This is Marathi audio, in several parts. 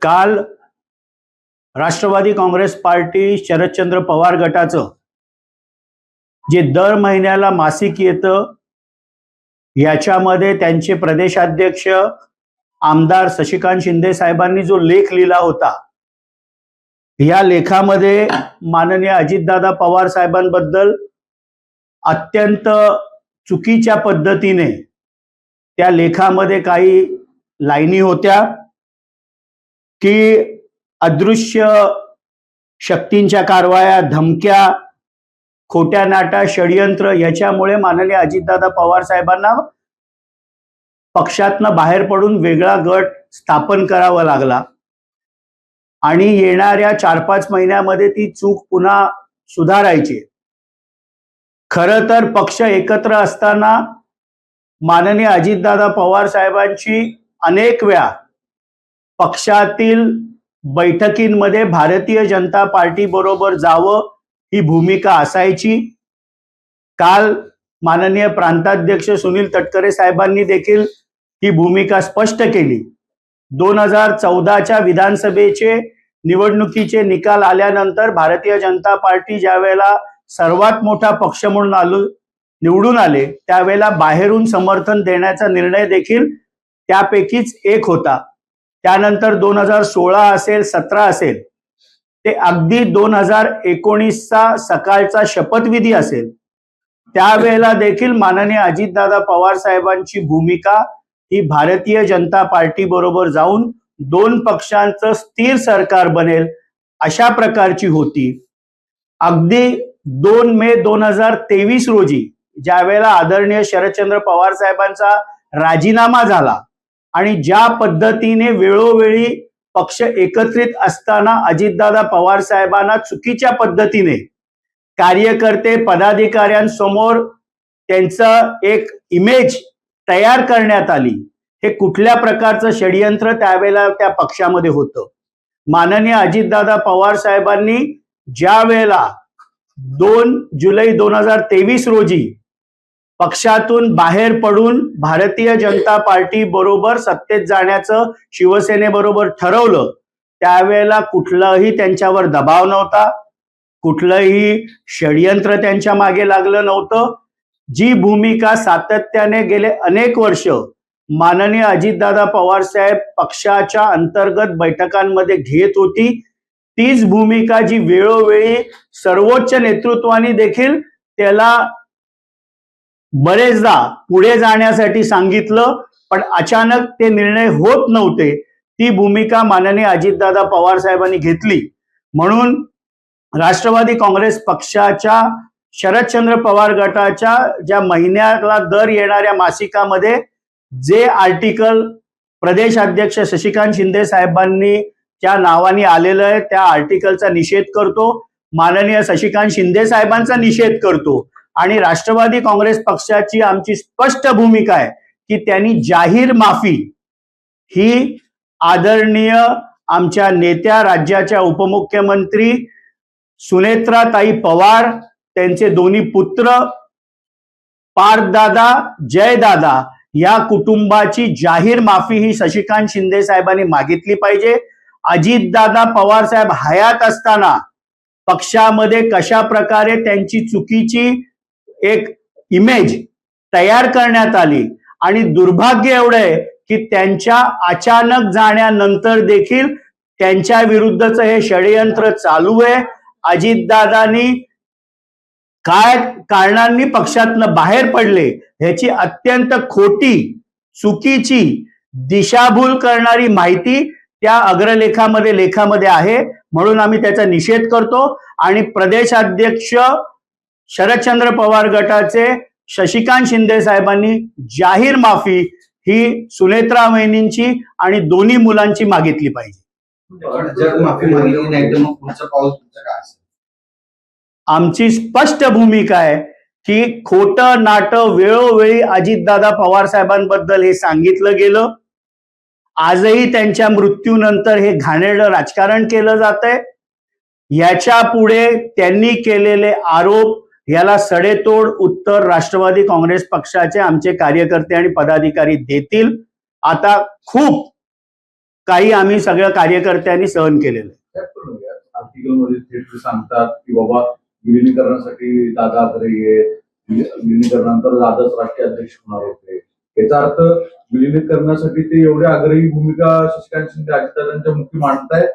काल राष्ट्रवादी काँग्रेस पार्टी शरदचंद्र पवार गटाचं जे दर महिन्याला मासिक येतं याच्यामध्ये त्यांचे प्रदेशाध्यक्ष आमदार शशिकांत शिंदे साहेबांनी जो लेख लिहिला होता, या लेखामध्ये माननीय अजितदादा पवार साहेबांबद्दल अत्यंत चुकीच्या पद्धतीने त्या लेखामध्ये काही लाईनी होत्या की अदृश्य शक्तींच्या कारवाया, धमक्या, खोट्या नाटा, षडयंत्र याच्यामुळे माननीय अजितदादा पवार साहेबांना पक्षातनं बाहेर पडून वेगळा गट स्थापन करावा लागला आणि येणाऱ्या 4-5 महिन्यामध्ये ती चूक पुन्हा सुधारायची. खरं तर पक्ष एकत्र असताना माननीय अजितदादा पवार साहेबांची अनेक वेळा पक्षातील बैठकींमध्ये भारतीय जनता पार्टी बरोबर जावं ही भूमिका असायची. काल माननीय प्रांताध्यक्ष सुनील तटकरे साहेबांनी देखील ही भूमिका स्पष्ट केली. 2014च्या विधानसभेचे निवडणुकीचे निकाल आल्यानंतर भारतीय जनता पार्टी ज्या वेळेला सर्वात मोठा पक्ष म्हणून निवडून आले, त्यावेळेला बाहेरून समर्थन देण्याचा निर्णय देखील त्यापैकीच एक होता. त्यानंतर 2016 असेल, 17 असेल, ते अगदी 2019चा सकाळचा शपथविधी असेल, त्यावेळेला देखील माननीय अजितदादा पवार साहेबांची भूमिका ही भारतीय जनता पार्टी बरोबर जाऊन 2 पक्षांचं स्थिर सरकार बनेल अशा प्रकारची होती. अगदी 2 मे 2023 रोजी ज्या वेळेला आदरणीय शरदचंद्र पवार साहेबांचा राजीनामा झाला आणि ज्या पद्धतीने वेळोवेळी पक्ष एकत्रित असताना अजितदादा पवार साहेबांना चुकीच्या पद्धतीने कार्यकर्ते पदाधिकाऱ्यांसमोर त्यांचं एक इमेज तयार करण्यात आली, हे कुठल्या प्रकारचं षडयंत्र त्यावेळेला त्या पक्षामध्ये होतं. माननीय अजितदादा पवार साहेबांनी ज्या वेळेला 2 जुलै 2023 रोजी पक्षातून बाहेर पडून भारतीय जनता पार्टी बरोबर सत्तेत जाण्याचं शिवसेनेबरोबर ठरवलं, त्यावेळेला कुठलाही त्यांच्यावर दबाव नव्हता, कुठलंही षडयंत्र त्यांच्या मागे लागलं नव्हतं. जी भूमिका सातत्याने गेले अनेक वर्ष माननीय अजितदादा पवार साहेब पक्षाच्या अंतर्गत बैठकांमध्ये घेत होती, तीच भूमिका जी वेळोवेळी सर्वोच्च नेतृत्वाने देखील त्याला बरेचदा पुढे जाण्यासाठी सांगितलं, पण अचानक ते निर्णय होत नव्हते, ती भूमिका माननीय अजितदादा पवार साहेबांनी घेतली. म्हणून राष्ट्रवादी काँग्रेस पक्षाच्या शरदचंद्र पवार गटाच्या ज्या महिन्याला दर येणाऱ्या मासिकामध्ये जे आर्टिकल प्रदेशाध्यक्ष शशिकांत शिंदे साहेबांनी त्या नावाने आलेलं आहे, त्या आर्टिकलचा निषेध करतो, माननीय शशिकांत शिंदे साहेबांचा निषेध करतो. आणि राष्ट्रवादी काँग्रेस पक्षाची आमची स्पष्ट भूमिका आहे की त्यांनी जाहीर माफी ही आदरणीय आमच्या नेत्या, राज्याच्या उपमुख्यमंत्री सुनेत्राताई पवार, त्यांचे दोन्ही पुत्र पार्थदादा, जयदादा या कुटुंबाची जाहीर माफी ही शशिकांत शिंदे साहेबांनी मागितली पाहिजे. अजितदादा पवार साहेब हयात असताना पक्षामध्ये कशा प्रकारे त्यांची चुकीची एक इमेज तयार करण्यात आली आणि दुर्भाग्य एवढं आहे की त्यांच्या अचानक जाण्यानंतर देखील त्यांच्या विरुद्धचं हे षडयंत्र चालू आहे. अजितदादांनी काय कारणांनी पक्षातनं बाहेर पडले ह्याची अत्यंत खोटी, चुकीची, दिशाभूल करणारी माहिती त्या लेखामध्ये आहे. म्हणून आम्ही त्याचा निषेध करतो आणि प्रदेशाध्यक्ष शरदचंद्र पवार गटाचे शशिकांत शिंदे साहेबांनी जाहीर माफी ही सुनेत्रा वहिनींची आणि दोन्ही मुलांची मागितली पाहिजे. जर माफी मागितली नाही तर मग पुढचं पाऊल तुमचं काय असेल? आमची स्पष्ट भूमिका आहे की खोटं नाटं वेळोवेळी अजितदादा पवार साहेबांबद्दल हे सांगितलं गेलं. आजही त्यांच्या मृत्यूनंतर हे घाणेरडं राजकारण केलं जातंय. याच्या पुढे त्यांनी केलेले आरोप याला सडेतोड उत्तर राष्ट्रवादी काँग्रेस पक्षाचे आमचे कार्यकर्ते आणि पदाधिकारी देतील. आता खूप काही आम्ही सगळ्या कार्यकर्त्यांनी सहन केलेलं आहे. आर्टिकलमध्ये थेट सांगतात की बाबा विलिनीकरणासाठी दादा आग्रही आहे, विलिनीकरणानंतर दादाच राष्ट्रीय अध्यक्ष होणार होते. याचा अर्थ विलिनीकरणासाठी ते एवढ्या आग्रही भूमिका शशिकांत शिंदे अजितदादांच्या मुखी मांडतायत.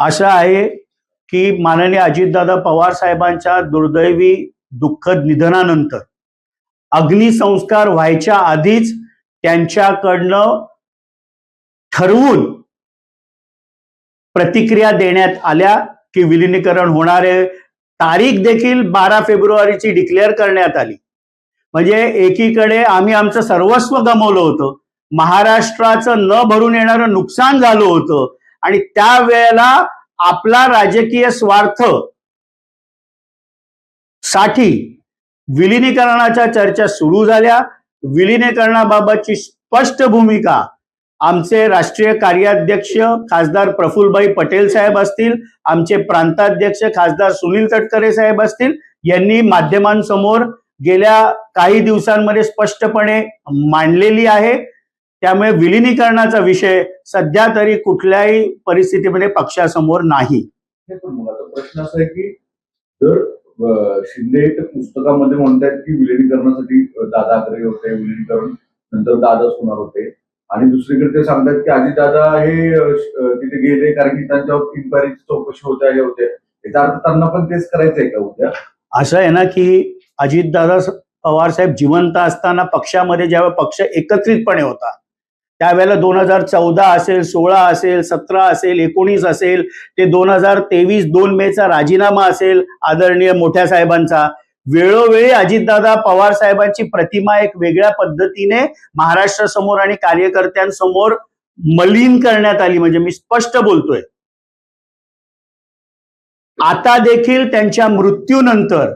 असं आहे की माननीय अजितदादा पवार साहेबांच्या दुर्दैवी दुःखद निधनानंतर अग्निसंस्कार व्हायच्या आधीच त्यांच्याकडनं ठरवून प्रतिक्रिया देण्यात आल्या की विलिनीकरण होणार आहे. तारीख देखील 12 फेब्रुवारीची डिक्लेअर करण्यात आली. म्हणजे एकीकडे आम्ही आमचं सर्वस्व गमावलं होतं, महाराष्ट्राचं न भरून येणारं नुकसान झालं होतं आणि त्यावेळेला आपला राजकीय स्वार्थ साठी विलिनीकरणाच्या चर्चा सुरू झाल्या. विलिनीकरणाबाबतची स्पष्ट भूमिका आमचे राष्ट्रीय कार्याध्यक्ष खासदार प्रफुल्लभाई पटेल साहेब असतील, आमचे प्रांताध्यक्ष खासदार सुनील तटकरे साहेब असतील, यांनी माध्यमांसमोर गेल्या काही दिवसांमध्ये स्पष्टपणे मांडलेली आहे. त्यामुळे विलिनीकरणाचा विषय सध्या तरी कुठल्याही परिस्थितीमध्ये पक्षासमोर नाही. हे पण मग आता प्रश्न असा आहे की जर शिंदे पुस्तकामध्ये म्हणतात की विलिनीकरणासाठी दादा आग्रही होते, विलिनीकरण नंतर दादाच होणार होते, आणि दुसरीकडे ते सांगतात की अजितदादा हे तिथे गेले कारण की त्यांच्यावर इन्क्वायरीची चौकशी होत्या, हे होते. याचा अर्थ त्यांना पण तेच करायचंय का उद्या? असं आहे ना की अजितदादा पवार साहेब जिवंत असताना पक्षामध्ये ज्यावेळेला पक्ष एकत्रितपणे होता त्यावेळेला 2014 असेल, 16 असेल, 17 असेल, 19 असेल, ते 2023 2 मेचा राजीनामा असेल आदरणीय मोठ्या साहेबांचा, वेळोवेळी अजितदादा पवार साहेबांची प्रतिमा एक वेगळ्या पद्धतीने महाराष्ट्रासमोर आणि कार्यकर्त्यांसमोर मलिन करण्यात आली. म्हणजे मी स्पष्ट बोलतोय, आता देखील त्यांच्या मृत्यूनंतर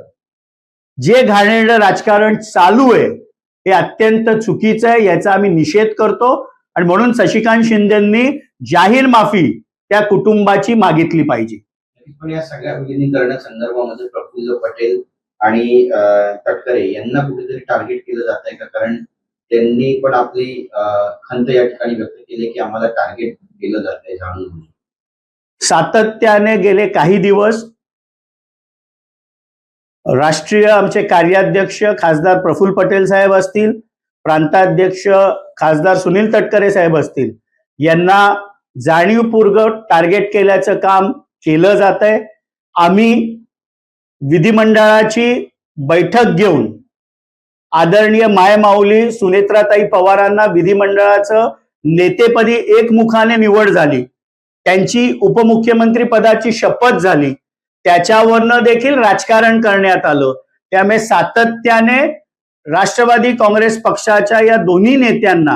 जे घाणेरडं राजकारण चालू आहे हे अत्यंत चुकीचं आहे. याचा आम्ही निषेध करतो आणि म्हणून शशिकांत शिंदेंनी जाहीर माफी त्या कुटुंबाची मागितली पाहिजे. पण या सगळ्या विलिनीकरणासंदर्भामध्ये प्रफुल्ल पटेल आणि तटकरे यांना कुठेतरी टार्गेट केलं जात आहे का? कारण त्यांनी पण आपली खंत या ठिकाणी व्यक्त केली की आम्हाला टार्गेट केलं जात आहे जाणून. सातत्याने गेले काही दिवस राष्ट्रीय आमचे कार्याध्यक्ष खासदार प्रफुल्ल पटेल साहेब असतील, प्रांताध्यक्ष खासदार सुनील तटकरे साहेब असतील, यांना जाणीवपूर्वक टार्गेट केल्याचं काम केलं जात आहे. आम्ही विधिमंडळाची बैठक घेऊन आदरणीय मायमाऊली सुनेत्राताई पवारांना विधिमंडळाचं नेतेपदी एकमुखाने निवड झाली, त्यांची उपमुख्यमंत्री पदाची शपथ झाली, त्याच्यावरनं देखील राजकारण करण्यात आलं. त्यामुळे सातत्याने राष्ट्रवादी काँग्रेस पक्षाच्या या दोन्ही नेत्यांना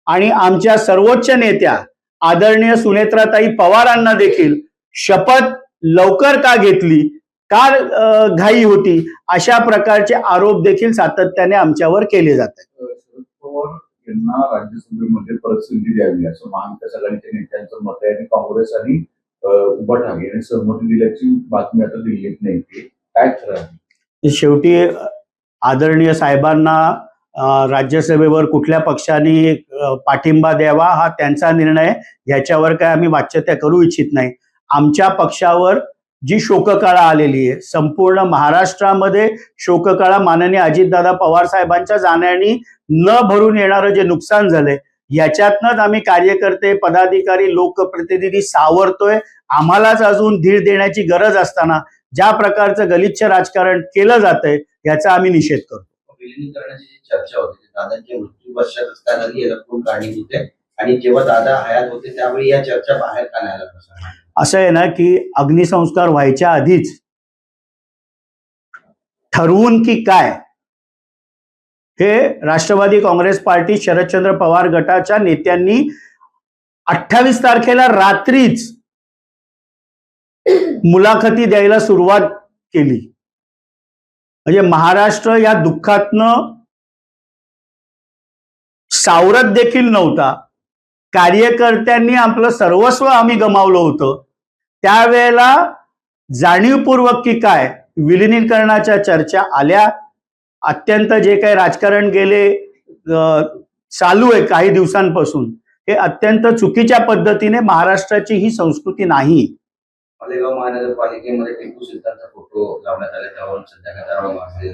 आणि आमच्या सर्वोच्च नेत्या आदरणीय सुनेत्राताई पवारांना देखील शपथ लवकर का घेतली, का घाई होती, अशा प्रकारचे आरोप देखील सातत्याने आमच्यावर केले जात आहेत. शरद पवार यांना राज्यसभेमध्ये परत संधी द्यावी असं महाविकास आघाडीच्या नेत्यांचं मत आहे आणि काँग्रेस आणि उभाठावे यांनी सहमती दिल्याची बातमी आता दिल्लीत नाही. काय खरं आहे? शेवटी आदरणीय साहेबांना राज्यसभेवर कुठल्या पक्षाने पाठिंबा द्यावा हा त्यांचा निर्णय, याच्यावर काय आम्ही वाच्यता करू इच्छित नाही. आमच्या पक्षावर जी शोककळा आलेली आहे, संपूर्ण महाराष्ट्रामध्ये शोककळा माननीय अजितदादा पवार साहेबांच्या जाण्याने न भरून येणारं जे नुकसान झालंय, याच्यातनंच आम्ही कार्यकर्ते, पदाधिकारी, लोकप्रतिनिधी सावरतोय. आम्हालाच अजून धीर देण्याची गरज असताना ज्या प्रकारचं गलिच्छ राजकारण केलं जातंय याचा आम्ही निषेध करतो. विलिनीकरणाची जी चर्चा होती दादांच्या मृत्यू वर्षातच का झाली याला कोण कारणीभूत आहे आणि जेव्हा दादा हयात होते त्यावेळी या चर्चा बाहेर का नाही आल्या? असं आहे ना की अग्निसंस्कार व्हायच्या आधीच ठरवून की काय हे राष्ट्रवादी काँग्रेस पार्टी शरदचंद्र पवार गटाच्या नेत्यांनी 28 तारखेला रात्रीच मुलाखती द्यायला सुरुवात केली. म्हणजे महाराष्ट्र या दुःखातनं सावरत देखील नव्हता. कार्यकर्त्यांनी आपलं सर्वस्व आम्ही गमावलं होतं. त्यावेळेला जाणीवपूर्वक की काय विलिनीकरणाच्या चर्चा आल्या. अत्यंत जे काही राजकारण गेले चालू आहे काही दिवसांपासून हे अत्यंत चुकीच्या पद्धतीने महाराष्ट्राची ही संस्कृती नाही. मालेगाव महानगरपालिकेमध्ये टिपू सुलतानचा फोटो लावण्यात आला, त्यावरून सध्या गदारोळ माजलेला